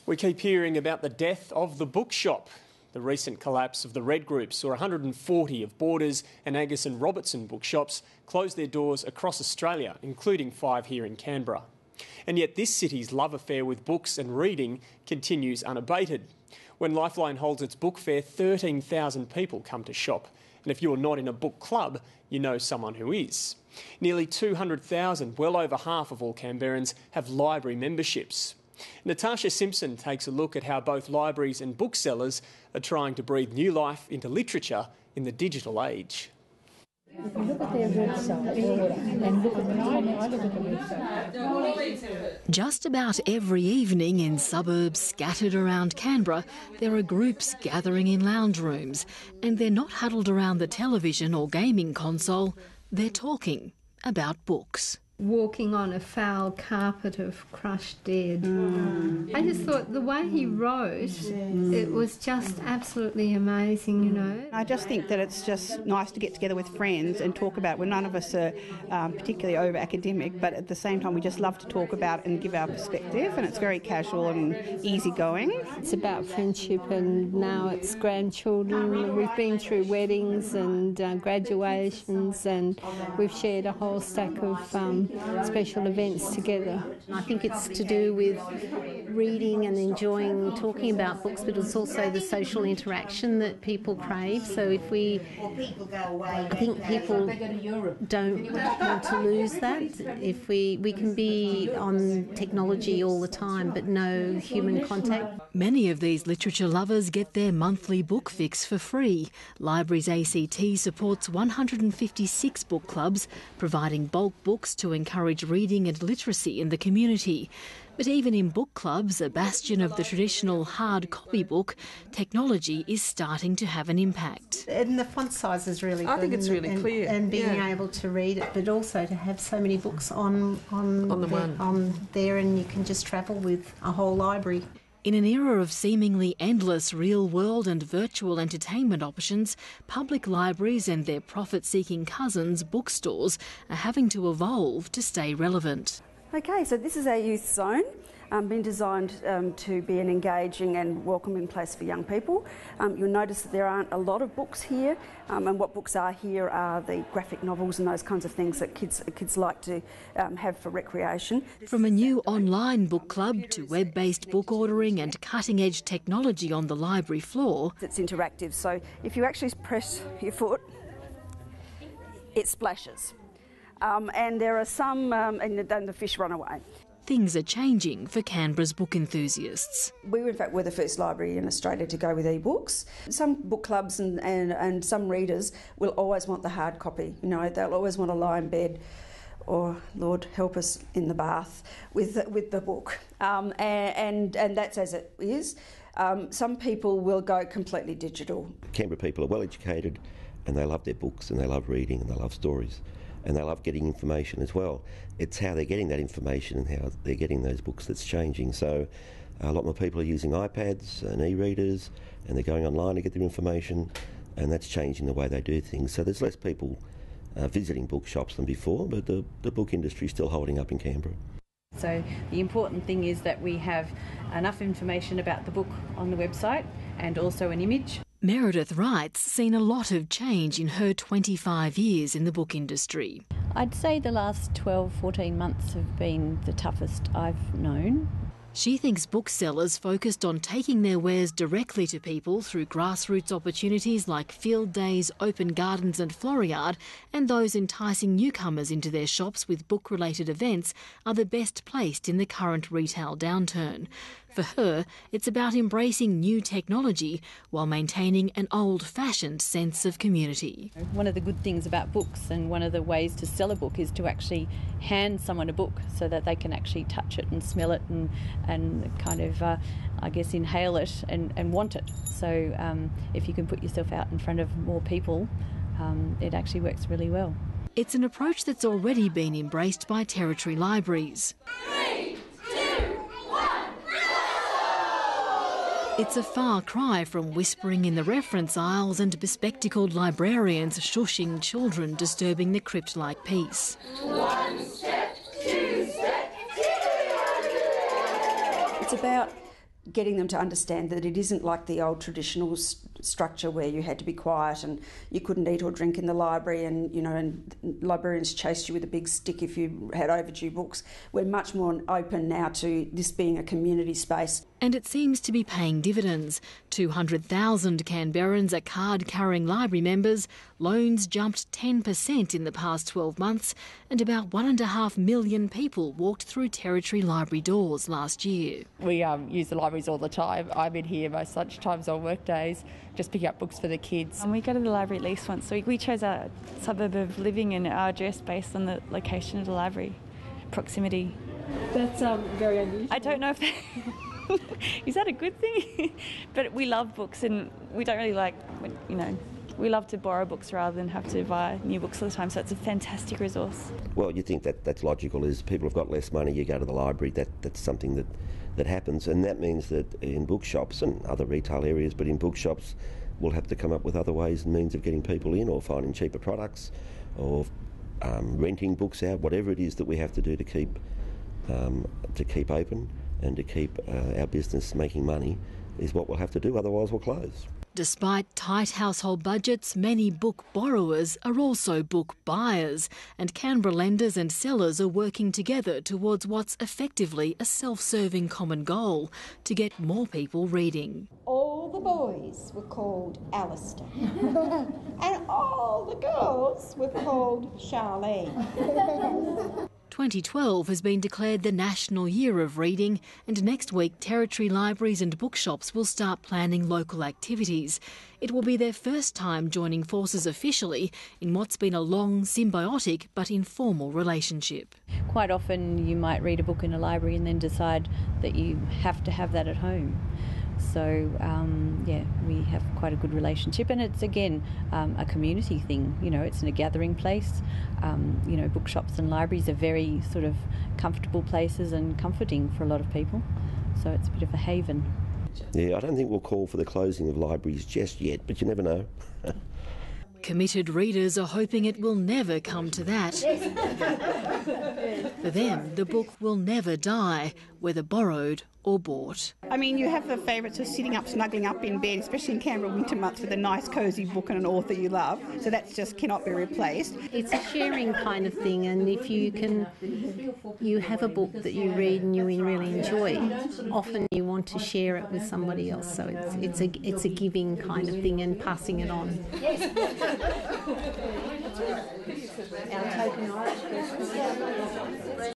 We keep hearing about the death of the bookshop. The recent collapse of the Red Group saw 140 of Borders and Angus and Robertson bookshops close their doors across Australia, including 5 here in Canberra. And yet this city's love affair with books and reading continues unabated. When Lifeline holds its book fair, 13,000 people come to shop. And if you're not in a book club, you know someone who is. Nearly 200,000, well over half of all Canberrans, have library memberships. Natasha Simpson takes a look at how both libraries and booksellers are trying to breathe new life into literature in the digital age. If you look at their website and look at the comments, I look at the website. Just about every evening in suburbs scattered around Canberra, there are groups gathering in lounge rooms, and they're not huddled around the television or gaming console, they're talking about books. Walking on a foul carpet of crushed dead. I just thought the way he wrote, it was just absolutely amazing, you know. I just think that it's just nice to get together with friends and talk about, well, none of us are particularly over academic, but at the same time we just love to talk about and give our perspective, and it's very casual and easygoing. It's about friendship, and now it's grandchildren. We've been through weddings and graduations, and we've shared a whole stack of special events together. I think it's to do with reading and enjoying talking about books, but it's also the social interaction that people crave. So I think people don't want to lose that. If we can be on technology all the time, but no human contact. Many of these literature lovers get their monthly book fix for free. Libraries ACT supports 156 book clubs, providing bulk books to encourage reading and literacy in the community. But even in book clubs, a bastion of the traditional hard copy book, technology is starting to have an impact. And the font size is really good. I think it's really clear. And being able to read it, but also to have so many books on there, and you can just travel with a whole library. In an era of seemingly endless real-world and virtual entertainment options, public libraries and their profit-seeking cousins, bookstores, are having to evolve to stay relevant. Okay, so this is our youth zone, been designed to be an engaging and welcoming place for young people. You'll notice that there aren't a lot of books here, and what books are here are the graphic novels and those kinds of things that kids like to have for recreation. From a new online book club to web-based book ordering and cutting-edge technology on the library floor. It's interactive, so if you actually press your foot, it splashes. And there are some, and the fish run away. Things are changing for Canberra's book enthusiasts. We, in fact, were the first library in Australia to go with e-books. Some book clubs and some readers will always want the hard copy. You know, they'll always want to lie in bed or, Lord help us, in the bath with the book. And that's as it is. Some people will go completely digital. Canberra people are well educated, and they love their books, and they love reading, and they love stories. And they love getting information as well. It's how they're getting that information and how they're getting those books that's changing. So a lot more people are using iPads and e-readers, and they're going online to get their information, and that's changing the way they do things. So there's less people visiting bookshops than before, but the book industry is still holding up in Canberra. So the important thing is that we have enough information about the book on the website and also an image. MEREDITH WRIGHT's seen a lot of change in her 25 years in the book industry. I'd say the last 12, 14 months have been the toughest I've known. She thinks booksellers focused on taking their wares directly to people through grassroots opportunities like field days, open gardens and Floriade, and those enticing newcomers into their shops with book-related events are the best placed in the current retail downturn. For her, it's about embracing new technology while maintaining an old-fashioned sense of community. One of the good things about books, and one of the ways to sell a book, is to actually hand someone a book so that they can actually touch it and smell it and kind of, I guess, inhale it and want it. So if you can put yourself out in front of more people, it actually works really well. It's an approach that's already been embraced by territory libraries. It's a far cry from whispering in the reference aisles and bespectacled librarians shushing children disturbing the crypt-like peace. 1 step, 2 step, it's about getting them to understand that it isn't like the old traditional structure where you had to be quiet and you couldn't eat or drink in the library, and and librarians chased you with a big stick if you had overdue books. We're much more open now to this being a community space. And it seems to be paying dividends. 200,000 Canberrans are card-carrying library members. Loans jumped 10% in the past 12 months, and about 1.5 million people walked through Territory Library doors last year. We use the libraries all the time. I'm in here most lunchtimes on work days, just picking up books for the kids. And we go to the library at least once a week. We chose our suburb of living and our address based on the location of the library, proximity. That's very unusual. I don't know if is that a good thing? But we love books, and we don't really like, we love to borrow books rather than have to buy new books all the time, so it's a fantastic resource. Well, you think that's logical, is people have got less money, you go to the library, that's something that happens, and that means that in bookshops and other retail areas, but in bookshops we'll have to come up with other ways and means of getting people in, or finding cheaper products, or renting books out, whatever it is that we have to do to keep open and to keep our business making money is what we'll have to do, otherwise we'll close. Despite tight household budgets, many book borrowers are also book buyers, and Canberra lenders and sellers are working together towards what's effectively a self-serving common goal: to get more people reading. All the boys were called Alistair and all the girls were called Charlene. 2012 has been declared the National Year of Reading, and next week Territory libraries and bookshops will start planning local activities. It will be their first time joining forces officially in what's been a long, symbiotic but informal relationship. Quite often you might read a book in a library and then decide that you have to have that at home. So, we have quite a good relationship, and it's, again, a community thing. It's in a gathering place. Bookshops and libraries are very sort of comfortable places and comforting for a lot of people. So it's a bit of a haven. Yeah, I don't think we'll call for the closing of libraries just yet, but you never know. Committed readers are hoping it will never come to that. For them, the book will never die, whether borrowed or bought. I mean, you have the favourites of sitting up, snuggling up in bed, especially in Canberra winter months, with a nice cosy book and an author you love. So that just cannot be replaced. It's a sharing kind of thing, and if you have a book that you read and you really enjoy, often you want to share it with somebody else. So it's a giving kind of thing and passing it on. Our token Irish person.